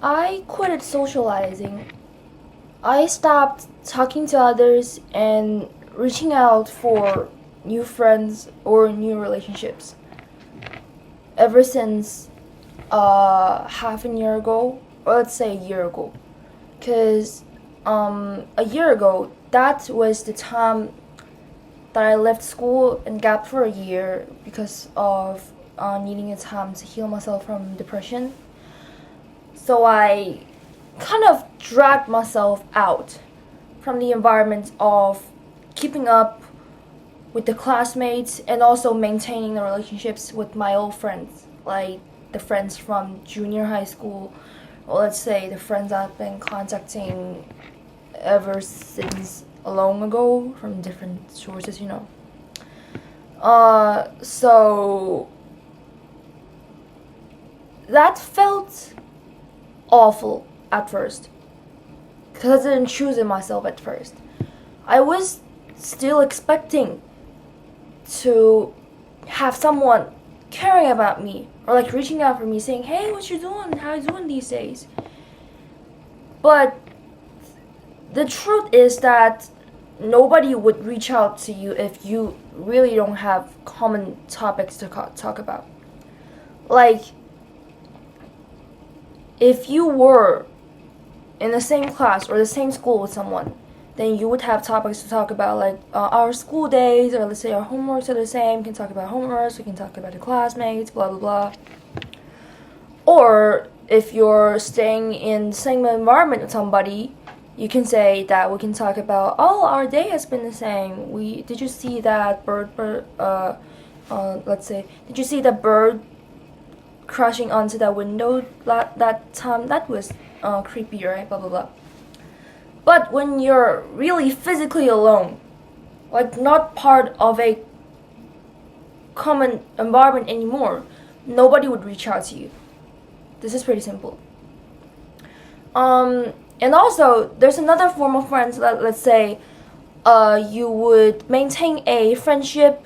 I quitted socializing. I stopped talking to others and reaching out for new friends or new relationships ever since half a year ago, or let's say a year ago. Because a year ago, that was the time that I left school and gap for a year because of needing a time to heal myself from depression. So I kind of dragged myself out from the environment of keeping up with the classmates and also maintaining the relationships with my old friends, like the friends from junior high school, or let's say the friends I've been contacting ever since long ago from different sources. So that felt awful at first because I didn't choose it myself at first. I was still expecting to have someone caring about me or like reaching out for me saying, "Hey, what you doing? How you doing these days?" But the truth is that nobody would reach out to you if you really don't have common topics to talk about. Like, if you were in the same class or the same school with someone, then you would have topics to talk about, like our school days, or let's say our homeworks are the same. We can talk about homeworks, we can talk about the classmates, blah blah blah. Or if you're staying in the same environment with somebody, you can say that we can talk about, oh, our day has been the same. Did you see that let's say, did you see the bird crashing onto that window that time? That was creepy, right? Blah blah blah. But when you're really physically alone, like not part of a common environment anymore, nobody would reach out to you. This is pretty simple. And also, there's another form of friends. Let's say, you would maintain a friendship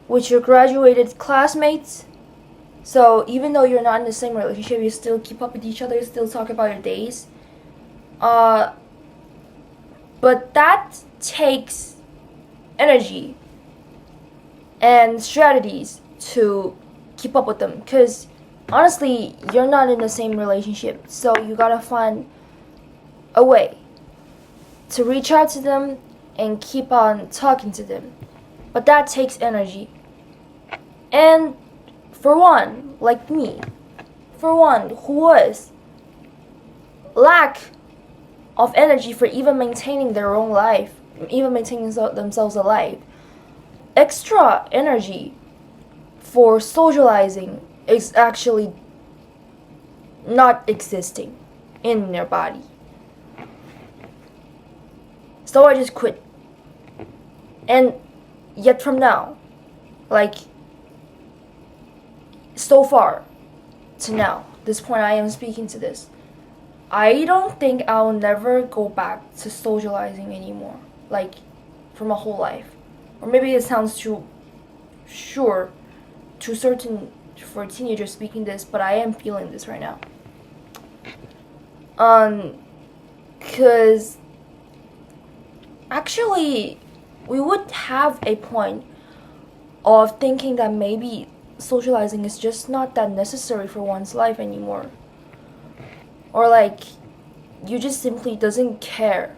with your graduated classmates. So even though you're not in the same relationship, you still keep up with each other, you still talk about your days. But that takes energy and strategies to keep up with them. Because honestly, you're not in the same relationship. So you gotta find a way to reach out to them and keep on talking to them. But that takes energy. And for one, like me, for one who was lack of energy for even maintaining their own life, even maintaining themselves alive, extra energy for socializing is actually not existing in their body. So I just quit. And yet from now, like so far to now, this point I am speaking to this, I don't think I'll never go back to socializing anymore, like for my whole life. Or maybe it sounds too sure, too certain for a teenager speaking this, but I am feeling this right now. Cause actually, we would have a point of thinking that maybe socializing is just not that necessary for one's life anymore. Or like, you just simply doesn't care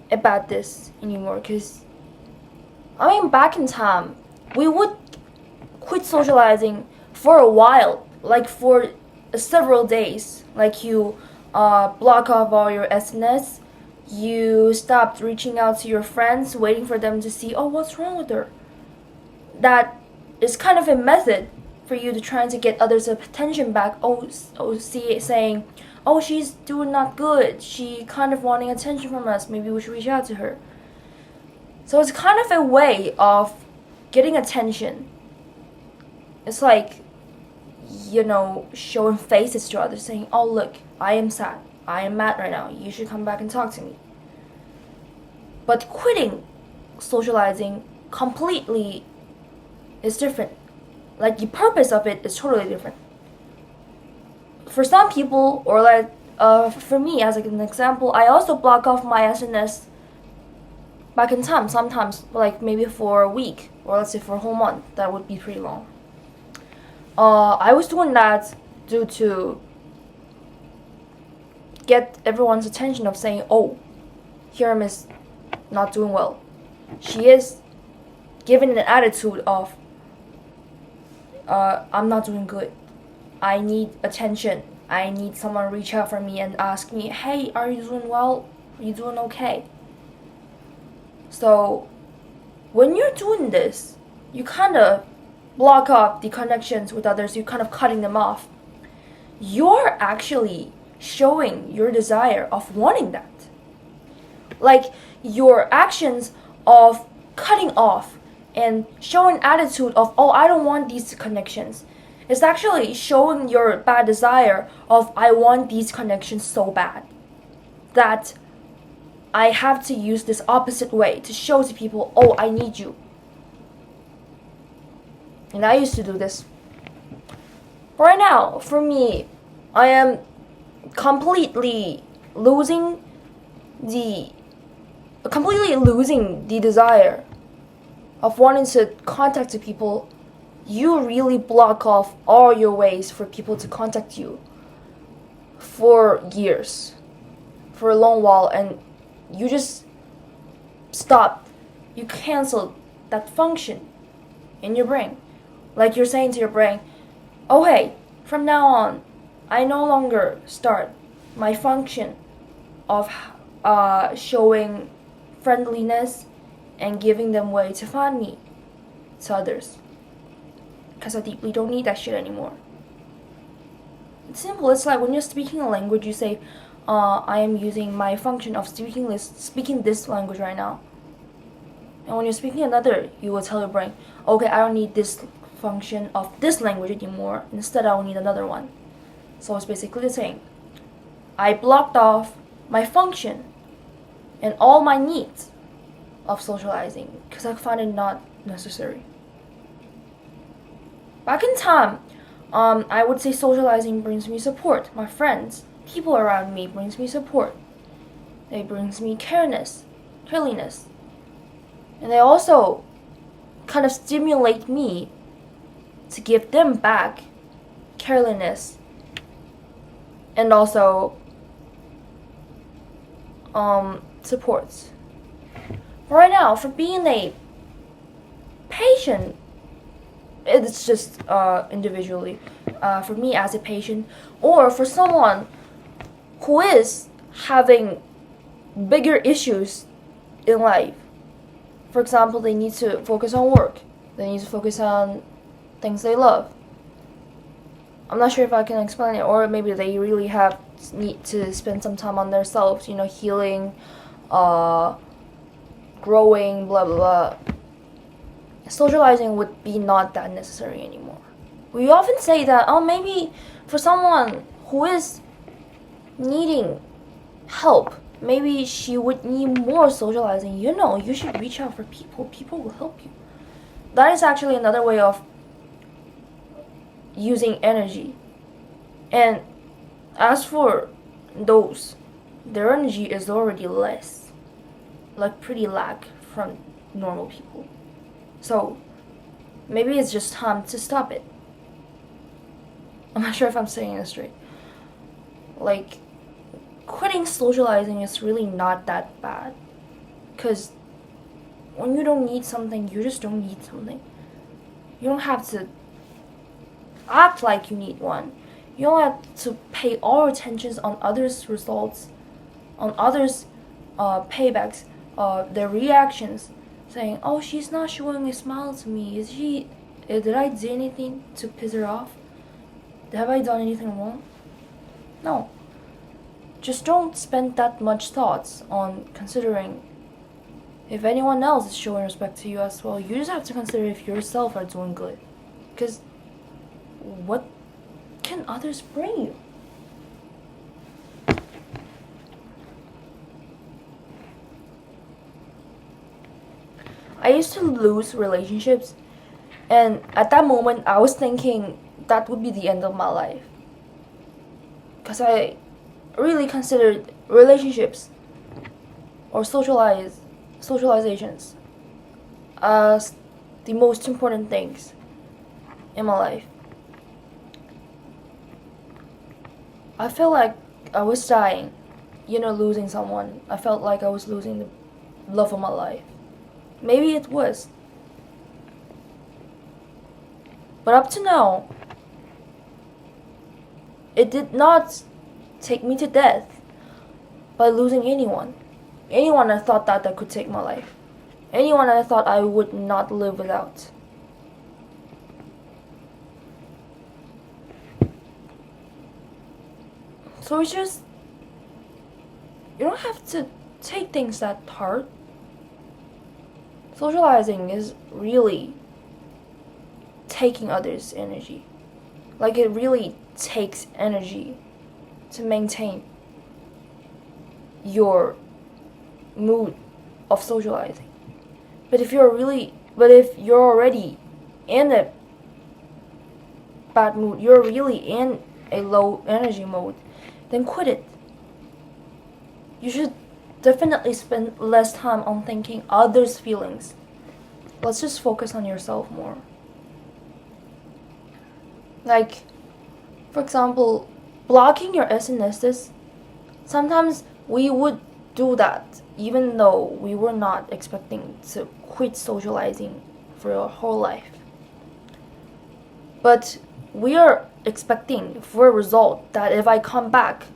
about this anymore. Because, I mean, back in time, we would quit socializing for a while, like for several days. Like you block off all your SNS, you stopped reaching out to your friends, waiting for them to see, oh, what's wrong with her. That is kind of a method for you to try to get others' attention back. Saying, oh, she's doing not good. She kind of wanting attention from us. Maybe we should reach out to her. So it's kind of a way of getting attention. It's like, showing faces to others, saying, oh, look, I am sad. I am mad right now. You should come back and talk to me. But quitting socializing completely is different. Like, the purpose of it is totally different. for some people, or like for me as like an example, I also block off my SNS back in time. Sometimes like maybe for a week, or let's say for a whole month. That would be pretty long. I was doing that due to get everyone's attention of saying, oh, Hiram is not doing well. She is giving an attitude of, I'm not doing good. I need attention. I need someone to reach out for me and ask me, hey, are you doing well? Are you doing okay? So when you're doing this, you kind of block off the connections with others. You're kind of cutting them off. You're actually showing your desire of wanting that. Like your actions of cutting off and showing attitude of, oh, I don't want these connections. It's actually showing your bad desire of, I want these connections so bad that I have to use this opposite way to show to people, oh, I need you. And I used to do this. Right now, for me, I am completely losing the desire of wanting to contact the people. You really block off all your ways for people to contact you for years, for a long while, and you just stop. You cancel that function in your brain. Like you're saying to your brain, oh hey, from now on, I no longer start my function of showing friendliness and giving them way to find me to others, because I deeply don't need that shit anymore. It's simple. It's like when you're speaking a language, you say, I am using my function of speaking this language right now. And when you're speaking another, you will tell your brain, okay, I don't need this function of this language anymore. Instead, I will need another one. So it's basically the same. I blocked off my function and all my needs of socializing because I find it not necessary. Back in time, I would say socializing brings me support. My friends, people around me brings me support. They brings me careliness. And they also kind of stimulate me to give them back careliness and also supports. Right now, for being a patient, it's just individually. For me as a patient, or for someone who is having bigger issues in life. For example, they need to focus on work. They need to focus on things they love. I'm not sure if I can explain it, or maybe they really need to spend some time on themselves, healing, growing, blah blah blah. Socializing would be not that necessary anymore. We often say that, maybe for someone who is needing help, maybe she would need more socializing. You should reach out for people. People will help you. That is actually another way of using energy. And as for those, their energy is already less, like pretty lack from normal people. So maybe it's just time to stop it. I'm not sure if I'm saying this straight. Like, quitting socializing is really not that bad. Because when you don't need something, you just don't need something. You don't have to act like you need one. You don't have to pay all attention on others' results, on others' paybacks, their reactions, saying, oh, she's not showing a smile to me. Did I do anything to piss her off? Have I done anything wrong? No. Just don't spend that much thoughts on considering if anyone else is showing respect to you as well. You just have to consider if yourself are doing good. Because what can others bring you? I used to lose relationships, and at that moment I was thinking that would be the end of my life. because I really considered relationships or socializations as the most important things in my life. I felt like I was dying, losing someone. I felt like I was losing the love of my life. Maybe it was. But up to now, it did not take me to death by losing anyone. Anyone I thought that could take my life. Anyone I thought I would not live without. So it's just, you don't have to take things that hard. Socializing is really taking others' energy. Like, it really takes energy to maintain your mood of socializing. But if you're already in a bad mood, you're really in a low energy mode, then quit it. You should definitely spend less time on thinking others' feelings. Let's just focus on yourself more. Like, for example, blocking your SNSs. Sometimes we would do that even though we were not expecting to quit socializing for your whole life. But we are expecting for a result that if I come back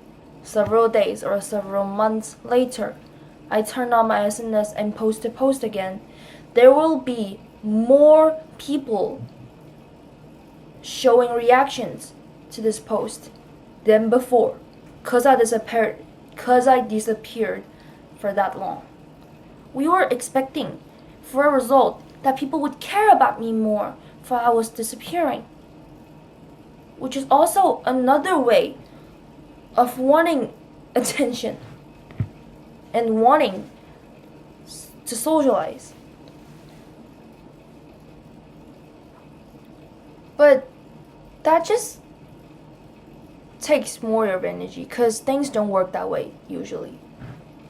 several days or several months later, I turn on my SNS and post again, there will be more people showing reactions to this post than before, because I disappeared for that long. We were expecting for a result that people would care about me more for I was disappearing, which is also another way of wanting attention and wanting to socialize. But that just takes more of energy, because things don't work that way usually.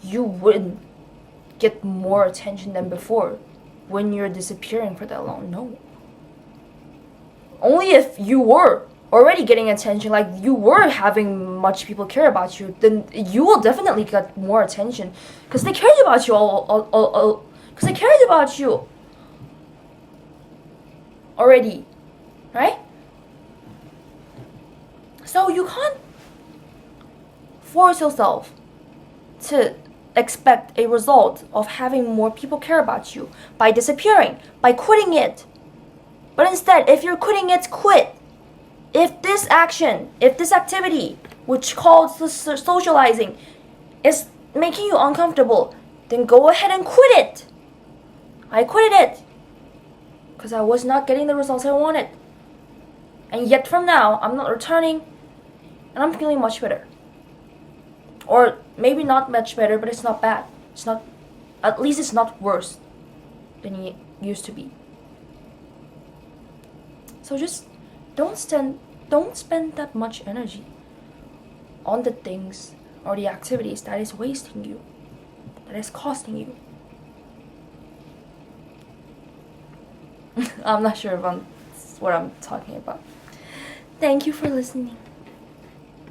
You wouldn't get more attention than before when you're disappearing for that long. No. Only if you were already getting attention, like you were having much people care about you, then you will definitely get more attention, because they cared about you because they cared about you already, right? So you can't force yourself to expect a result of having more people care about you by disappearing, by quitting it. But instead, if you're quitting it, quit. If this activity, which called socializing, is making you uncomfortable, then go ahead and quit it. I quitted it because I was not getting the results I wanted. And yet from now, I'm not returning, and I'm feeling much better. Or maybe not much better, but it's not bad. At least it's not worse than it used to be. So just don't spend that much energy on the things or the activities that is wasting you, that is costing you. I'm not sure if what I'm talking about. Thank you for listening.